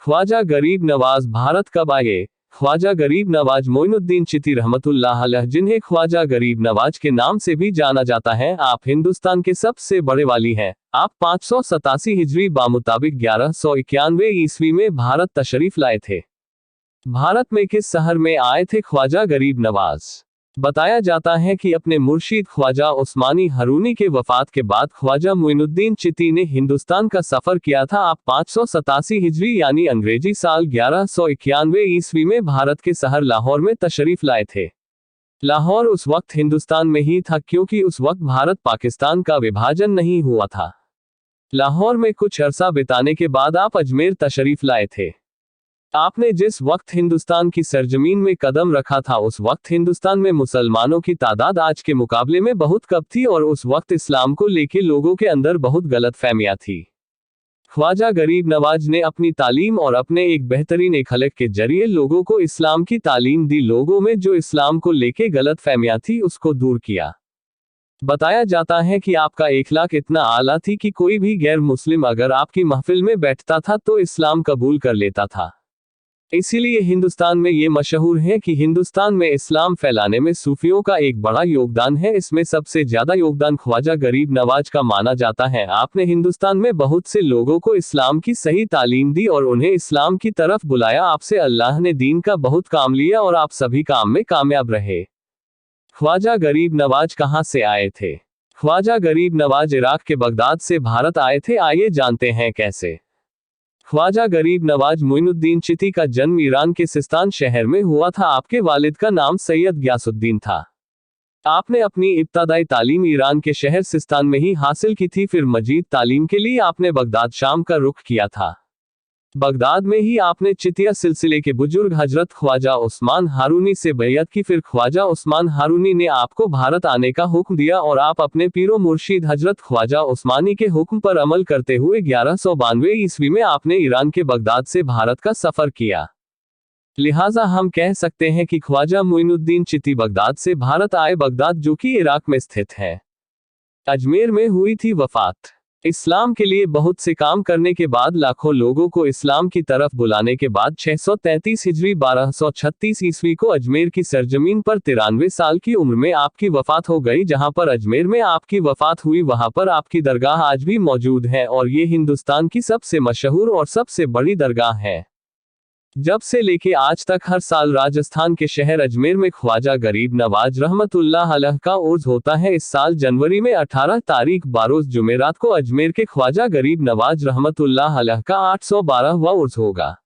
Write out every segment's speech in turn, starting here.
ख्वाजा गरीब नवाज भारत कब आए? ख्वाजा गरीब नवाज मोइनुद्दीन चिश्ती रहमतुल्लाह अलैह, जिन्हें ख्वाजा गरीब नवाज के नाम से भी जाना जाता है, आप हिंदुस्तान के सबसे बड़े वाली हैं। आप 587 हिजरी बामुताबिक 1191 ईस्वी में भारत तशरीफ लाए थे। भारत में किस शहर में आए थे ख्वाजा गरीब नवाज? बताया जाता है कि अपने मुर्शीद ख्वाजा उस्मानी हारूनी के वफात के बाद ख्वाजा मोइनुद्दीन चिश्ती ने हिंदुस्तान का सफर किया था। आप 587 हिजरी यानी अंग्रेजी साल 1191 ईस्वी में भारत के शहर लाहौर में तशरीफ लाए थे। लाहौर उस वक्त हिंदुस्तान में ही था क्योंकि उस वक्त भारत पाकिस्तान का विभाजन नहीं हुआ था। लाहौर में कुछ अरसा बिताने के बाद आप अजमेर तशरीफ लाए थे। आपने जिस वक्त हिंदुस्तान की सरजमीन में कदम रखा था उस वक्त हिंदुस्तान में मुसलमानों की तादाद आज के मुकाबले में बहुत कम थी और उस वक्त इस्लाम को लेकर लोगों के अंदर बहुत गलतफहमियां थी। ख्वाजा गरीब नवाज ने अपनी तालीम और अपने एक बेहतरीन अखलाक के जरिए लोगों को इस्लाम की तालीम दी। लोगों में जो इस्लाम को लेकर गलतफहमियां थी उसको दूर किया। बताया जाता है कि आपका अखलाक इतना आला थी कि कोई भी गैर मुस्लिम अगर आपकी महफिल में बैठता था तो इस्लाम कबूल कर लेता था। इसीलिए हिंदुस्तान में ये मशहूर है कि हिंदुस्तान में इस्लाम फैलाने में सूफियों का एक बड़ा योगदान है। इसमें सबसे ज्यादा योगदान ख्वाजा गरीब नवाज का माना जाता है। आपने हिंदुस्तान में बहुत से लोगों को इस्लाम की सही तालीम दी और उन्हें इस्लाम की तरफ बुलाया। आपसे अल्लाह ने दीन का बहुत काम लिया और आप सभी काम में कामयाब रहे। ख्वाजा गरीब नवाज कहाँ से आए थे? ख्वाजा गरीब नवाज इराक के बगदाद से भारत आए थे। आइए जानते हैं कैसे। ख्वाजा गरीब नवाज मोइनुद्दीन चिश्ती का जन्म ईरान के सिस्तान शहर में हुआ था। आपके वालिद का नाम सैयद गियासुद्दीन था। आपने अपनी इब्तदाई तालीम ईरान के शहर सिस्तान में ही हासिल की थी। फिर मजीद तालीम के लिए आपने बगदाद शाम का रुख किया था। बगदाद में ही आपने चिश्तिया सिलसिले के बुजुर्ग हजरत ख्वाजा उस्मान हारूनी से बैयत की। फिर ख्वाजा उस्मान हारूनी ने आपको भारत आने का हुक्म दिया और आप अपने पीरो मुर्शीद हजरत ख्वाजा उस्मानी के हुक्म पर अमल करते हुए 1192 ईस्वी में आपने ईरान के बगदाद से भारत का सफर किया। लिहाजा हम कह सकते हैं कि ख्वाजा मोइनुद्दीन चिश्ती बगदाद से भारत आए। बगदाद जो कि इराक में स्थित है। अजमेर में हुई थी वफात। इस्लाम के लिए बहुत से काम करने के बाद, लाखों लोगों को इस्लाम की तरफ बुलाने के बाद 633 हिजरी 1236 ईस्वी को अजमेर की सरजमीन पर 93 साल की उम्र में आपकी वफात हो गई। जहां पर अजमेर में आपकी वफात हुई वहां पर आपकी दरगाह आज भी मौजूद है और ये हिंदुस्तान की सबसे मशहूर और सबसे बड़ी दरगाह है। जब से लेके आज तक हर साल राजस्थान के शहर अजमेर में ख्वाजा गरीब नवाज रहमतुल्लाह अलैह का उर्स होता है। इस साल जनवरी में 18 तारीख बारोज जुमेरात को अजमेर के ख्वाजा गरीब नवाज रहमतुल्लाह अलैह का 812वां उर्स होगा।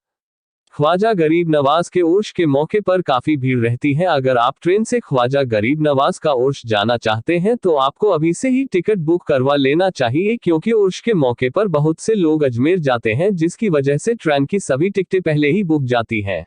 ख्वाजा गरीब नवाज के उर्स के मौके पर काफी भीड़ रहती है। अगर आप ट्रेन से ख्वाजा गरीब नवाज का उर्स जाना चाहते हैं तो आपको अभी से ही टिकट बुक करवा लेना चाहिए क्योंकि उर्स के मौके पर बहुत से लोग अजमेर जाते हैं जिसकी वजह से ट्रेन की सभी टिकटें पहले ही बुक जाती हैं।